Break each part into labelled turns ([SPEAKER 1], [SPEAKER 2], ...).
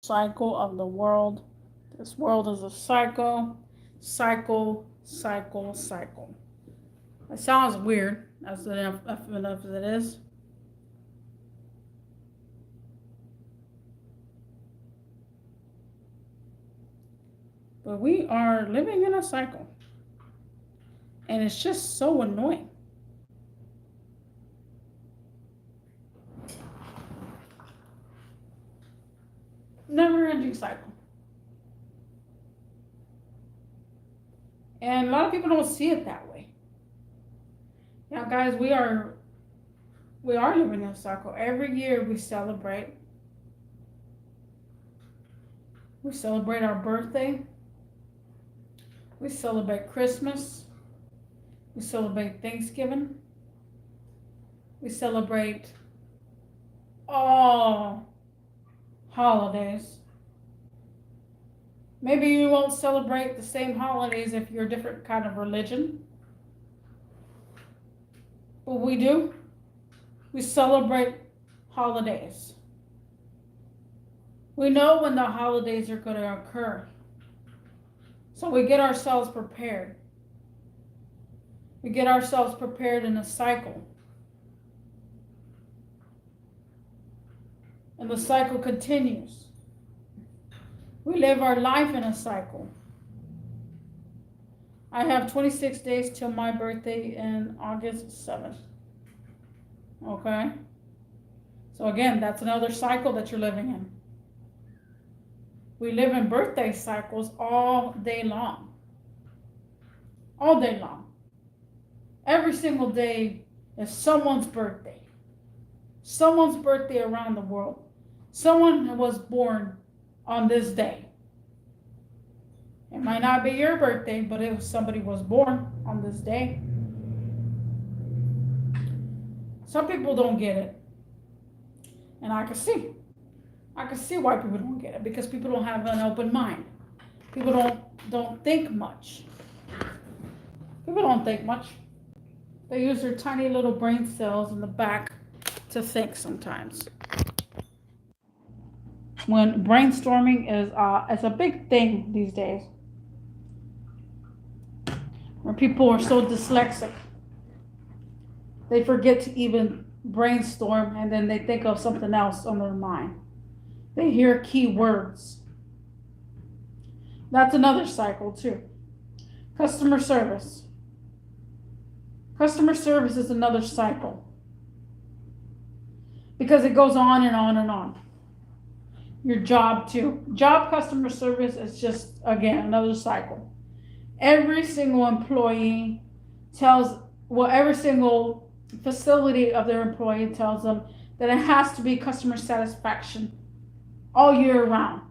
[SPEAKER 1] cycle of the world. This world is a cycle, cycle, cycle, cycle. It sounds weird, as enough as it is. But we are living in a cycle. And it's just so annoying. Never ending cycle. And a lot of people don't see it that way. Now, guys, we are living in a cycle. Every year we celebrate. We celebrate our birthday. We celebrate Christmas. We celebrate Thanksgiving. We celebrate all holidays. Maybe you won't celebrate the same holidays if you're a different kind of religion. But we do. We celebrate holidays. We know when the holidays are going to occur. So we get ourselves prepared. We get ourselves prepared in a cycle. And the cycle continues. We live our life in a cycle. I have 26 days till my birthday in August 7th. Okay? So again, that's another cycle that you're living in. We live in birthday cycles all day long. All day long. Every single day is someone's birthday. Someone's birthday around the world. Someone was born on this day. It might not be your birthday, but if somebody was born on this day. Some people don't get it. And I can see why people don't get it, because people don't have an open mind. People don't think much. People don't think much. They use their tiny little brain cells in the back to think sometimes. When brainstorming is a big thing these days. When people are so dyslexic, they forget to even brainstorm, and then they think of something else on their mind. They hear key words. That's another cycle too. Customer service. Customer service is another cycle. Because it goes on and on and on. Your job too. Job customer service is just, again, another cycle. Every single employee every single facility of their employee tells them that it has to be customer satisfaction all year round.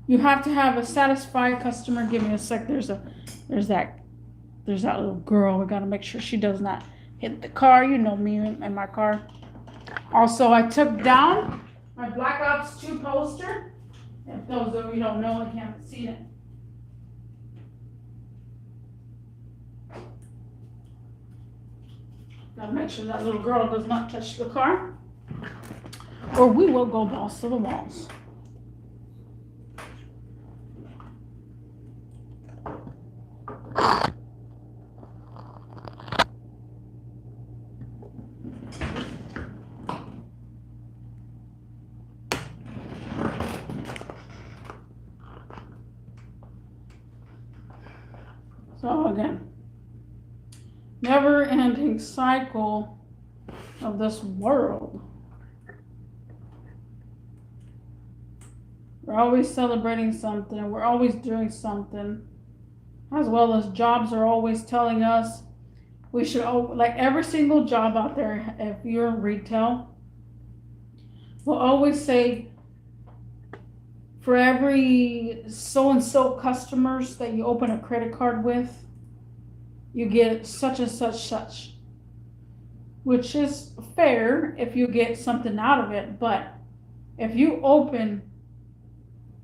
[SPEAKER 1] You have to have a satisfied customer. Give me a sec. There's that little girl. We gotta make sure she does not hit the car. You know me and my car. Also, I took down my Black Ops 2 poster. If those of you don't know and haven't seen it. Gotta make sure that little girl does not touch the car, or we will go balls to the walls. So again, never-ending cycle of this world. We're always celebrating something. We're always doing something. As well as jobs are always telling us we should, like every single job out there, if you're in retail, will always say for every so-and-so customers that you open a credit card with, you get such and such, which is fair if you get something out of it. But if you open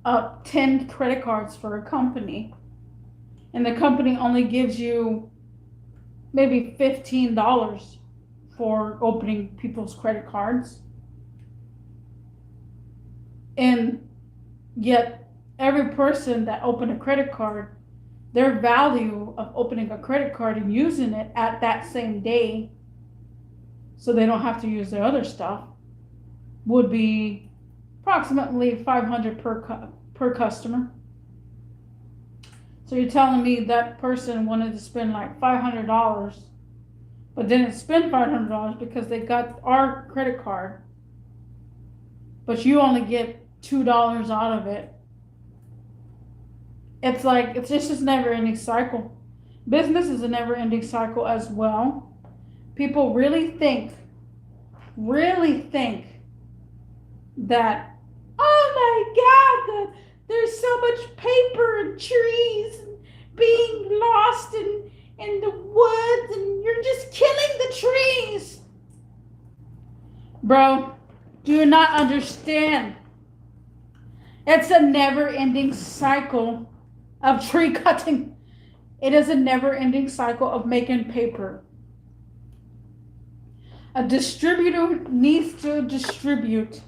[SPEAKER 1] up 10 credit cards for a company and the company only gives you maybe $15 for opening people's credit cards, and Yet every person that opened a credit card, their value of opening a credit card and using it at that same day, so they don't have to use their other stuff, would be approximately 500 per customer. So you're telling me that person wanted to spend like $500, but didn't spend $500 because they got our credit card, but you only get $2 out of it. It's like, it's just this never ending cycle. Business is a never ending cycle as well. People really think that, oh my God, there's so much paper and trees and being lost in the woods, and you're just killing the trees. Bro, do you not understand? It's a never ending cycle of tree cutting. It is a never ending cycle of making paper. A distributor needs to distribute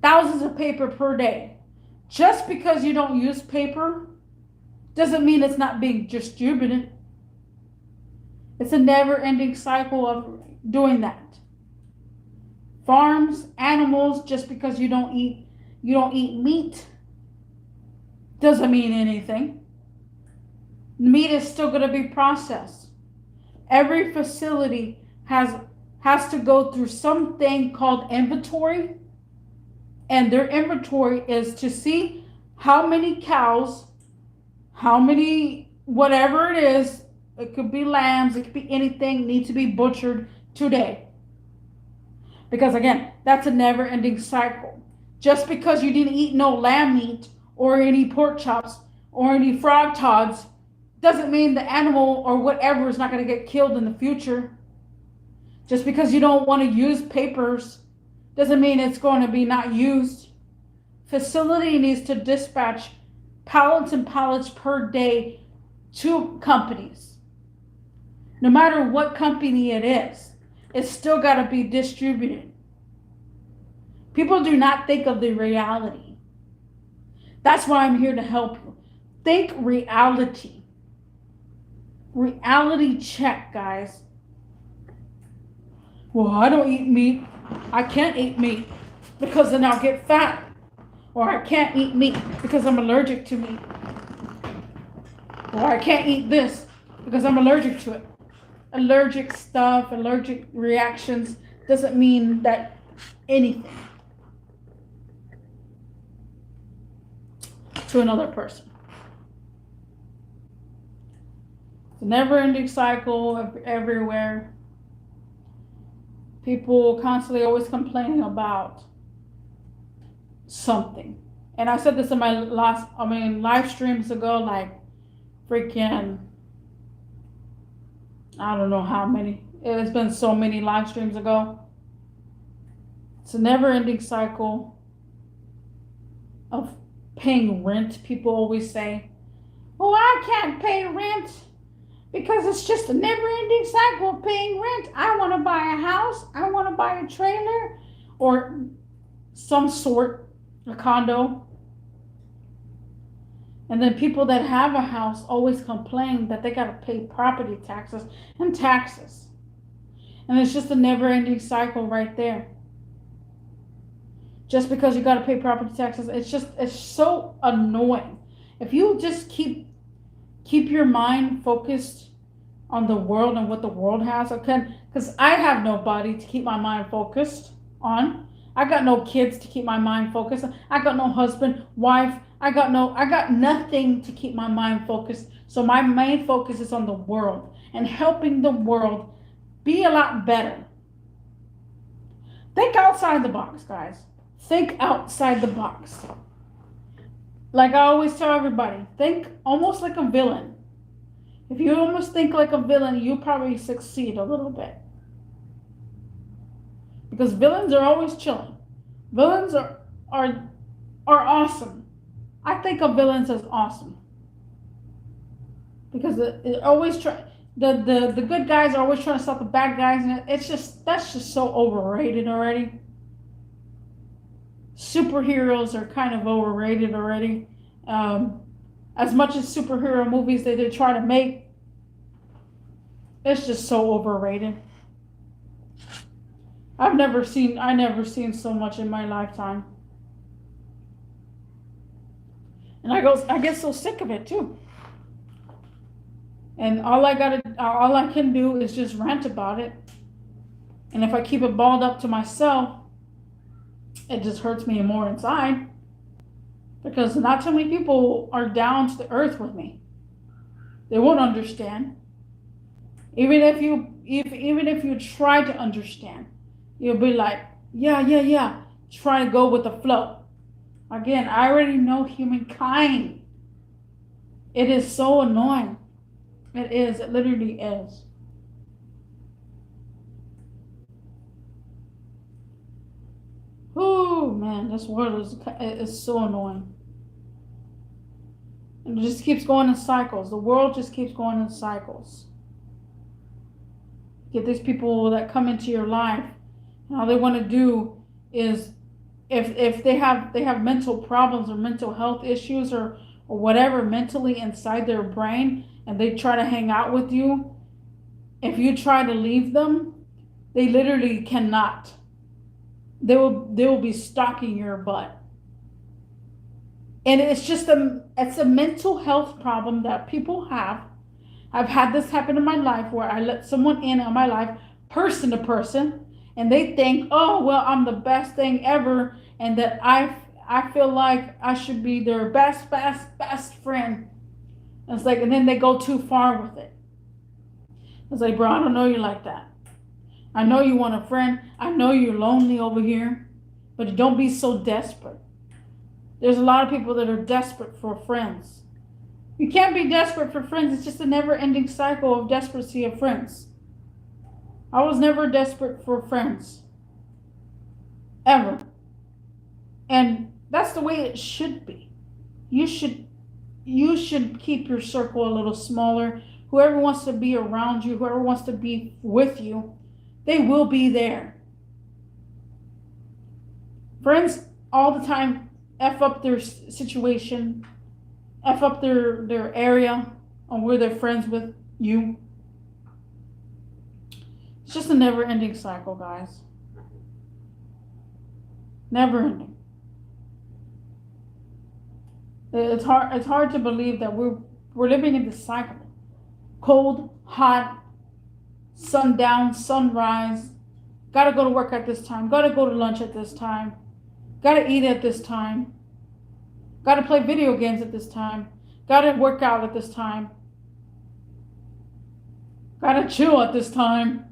[SPEAKER 1] thousands of paper per day. Just because you don't use paper doesn't mean it's not being distributed. It's a never ending cycle of doing that. Farms, animals, just because you don't eat meat doesn't mean anything. Meat is still going to be processed. Every facility has to go through something called inventory, and their inventory is to see how many cows, how many whatever it is, it could be lambs, it could be anything, need to be butchered today. Because again, that's a never ending cycle. Just because you didn't eat no lamb meat or any pork chops or any frog tods doesn't mean the animal or whatever is not going to get killed in the future. Just because you don't want to use papers doesn't mean it's going to be not used. Facility needs to dispatch pallets and pallets per day to companies. No matter what company it is, it's still got to be distributed. People do not think of the reality. That's why I'm here to help you. Think reality. Reality check, guys. Well, I don't eat meat. I can't eat meat because then I'll get fat. Or I can't eat meat because I'm allergic to meat. Or I can't eat this because I'm allergic to it. Allergic stuff, allergic reactions doesn't mean that anything to another person. It's a never-ending cycle everywhere. People constantly always complaining about something. And I said this in my live streams ago, like freaking, I don't know how many. It's been so many live streams ago. It's a never-ending cycle of paying rent. People always say, oh, I can't pay rent because it's just a never-ending cycle of paying rent. I want to buy a house. I want to buy a trailer or some sort, a condo. And then people that have a house always complain that they got to pay property taxes and taxes. And it's just a never-ending cycle right there. Just because you got to pay property taxes, it's so annoying. If you just keep your mind focused on the world and what the world has, okay? Because I have nobody to keep my mind focused on. I got no kids to keep my mind focused. I got no husband, wife. I got nothing to keep my mind focused. So my main focus is on the world and helping the world be a lot better. Think outside the box, guys. Think outside the box. Like I always tell everybody, think almost like a villain. If you almost think like a villain, you probably succeed a little bit. Because villains are always chilling. Villains are awesome. I think of villains as awesome. Because it always the good guys are always trying to stop the bad guys, and that's just so overrated already. superheroes are kind of overrated already. As much as superhero movies that they try to make, it's just so overrated. I never seen so much in my lifetime. And I get so sick of it too. And all I can do is just rant about it. And if I keep it balled up to myself, it just hurts me more inside. Because not too many people are down to the earth with me. They won't understand. Even if you try to understand, you'll be like, yeah. Try to go with the flow. Again, I already know humankind. It is so annoying. It is. It literally is. Oh man, this world is so annoying. And it just keeps going in cycles. The world just keeps going in cycles. Get these people that come into your life. And all they want to do is, if they have mental problems or mental health issues or whatever mentally inside their brain, and they try to hang out with you, if you try to leave them, they literally cannot. They will be stalking your butt. And it's a mental health problem that people have. I've had this happen in my life where I let someone in on my life, person to person, and they think, oh, well, I'm the best thing ever, and that I feel like I should be their best friend. And it's like, and then they go too far with it. It's like, bro, I don't know you like that. I know you want a friend. I know you're lonely over here, but don't be so desperate. There's a lot of people that are desperate for friends. You can't be desperate for friends. It's just a never-ending cycle of desperacy of friends. I was never desperate for friends. Ever. And that's the way it should be. You should keep your circle a little smaller. Whoever wants to be around you, whoever wants to be with you, they will be there. Friends all the time F up their situation, F up their area on where they're friends with you. It's just a never-ending cycle, guys. Never ending. It's hard to believe that we're living in this cycle. Cold, hot, sundown, sunrise. Gotta go to work at this time. Gotta go to lunch at this time. Gotta eat at this time. Gotta play video games at this time. Gotta work out at this time. Gotta chill at this time.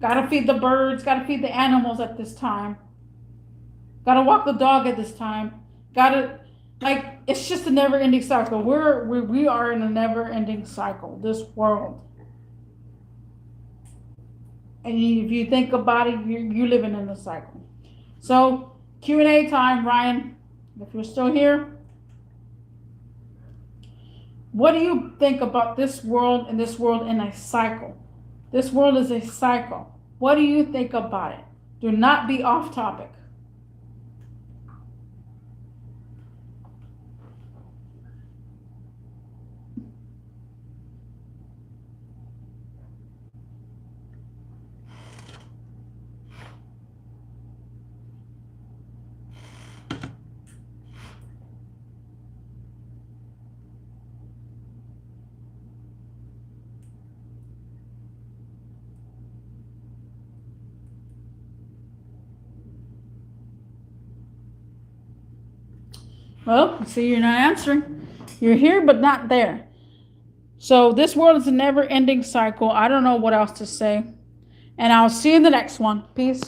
[SPEAKER 1] Gotta feed the birds. Gotta feed the animals at this time. Gotta walk the dog at this time. It's just a never-ending cycle. We are in a never-ending cycle, this world. And if you think about it, you're living in a cycle. So, Q&A time, Ryan, if you're still here. What do you think about this world and this world in a cycle? This world is a cycle. What do you think about it? Do not be off topic. Well, see, you're not answering. You're here, but not there. So this world is a never-ending cycle. I don't know what else to say. And I'll see you in the next one. Peace.